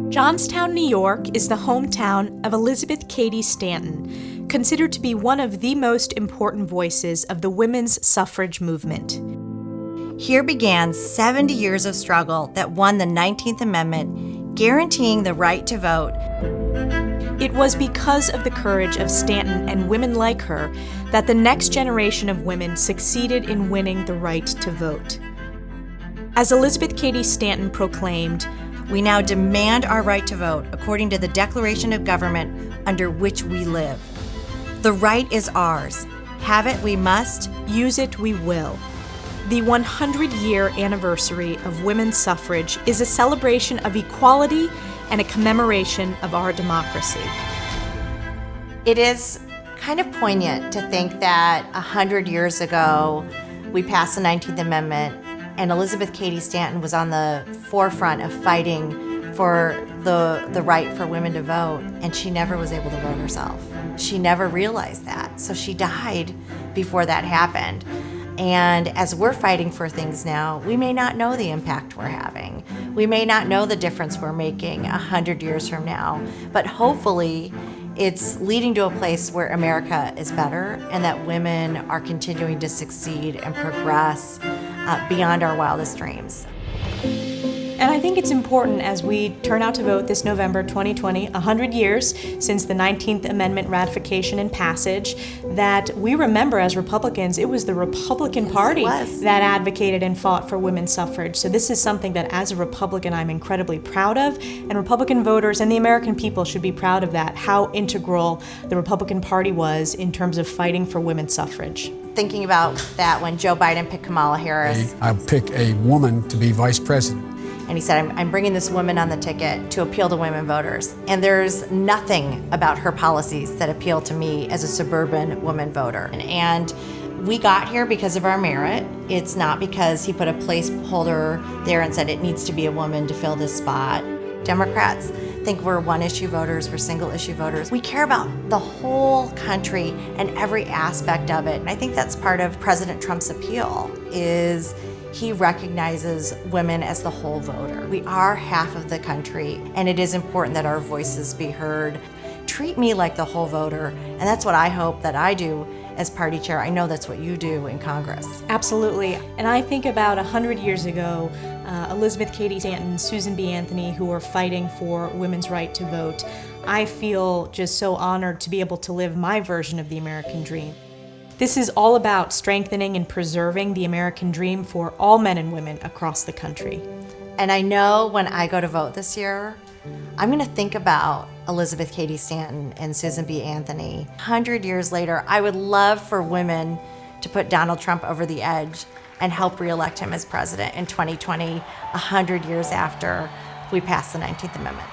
Johnstown, New York is the hometown of Elizabeth Cady Stanton, considered to be one of the most important voices of the women's suffrage movement. Here began 70 years of struggle that won the 19th Amendment, guaranteeing the right to vote. It was because of the courage of Stanton and women like her that the next generation of women succeeded in winning the right to vote. As Elizabeth Cady Stanton proclaimed, "We now demand our right to vote according to the Declaration of Government under which we live. The right is ours. Have it we must. Use it we will." The 100-year anniversary of women's suffrage is a celebration of equality and a commemoration of our democracy. It is kind of poignant to think that 100 years ago we passed the 19th Amendment and Elizabeth Cady Stanton was on the forefront of fighting for the right for women to vote, and she never was able to vote herself. She never realized that, so she died before that happened. And as we're fighting for things now, we may not know the impact we're having. We may not know the difference we're making 100 years from now, but hopefully it's leading to a place where America is better and that women are continuing to succeed and progress beyond our wildest dreams. And I think it's important as we turn out to vote this November 2020, 100 years since the 19th Amendment ratification and passage, that we remember as Republicans, it was the Republican Party that advocated and fought for women's suffrage. So this is something that as a Republican I'm incredibly proud of, and Republican voters and the American people should be proud of that, how integral the Republican Party was in terms of fighting for women's suffrage. Thinking about that when Joe Biden picked Kamala Harris. I'll pick a woman to be vice president. And he said, I'm bringing this woman on the ticket to appeal to women voters. And there's nothing about her policies that appeal to me as a suburban woman voter. And we got here because of our merit. It's not because he put a placeholder there and said it needs to be a woman to fill this spot. Democrats think we're one-issue voters, we're single-issue voters. We care about the whole country and every aspect of it. And I think that's part of President Trump's appeal, is he recognizes women as the whole voter. We are half of the country, and it is important that our voices be heard. Treat me like the whole voter, and that's what I hope that I do as party chair. I know that's what you do in Congress. Absolutely. And I think about 100 years ago, Elizabeth Cady Stanton, Susan B. Anthony, who were fighting for women's right to vote. I feel just so honored to be able to live my version of the American dream. This is all about strengthening and preserving the American dream for all men and women across the country. And I know when I go to vote this year, I'm going to think about Elizabeth Cady Stanton and Susan B. Anthony. 100 years later, I would love for women to put Donald Trump over the edge and help reelect him as president in 2020, 100 years after we passed the 19th Amendment.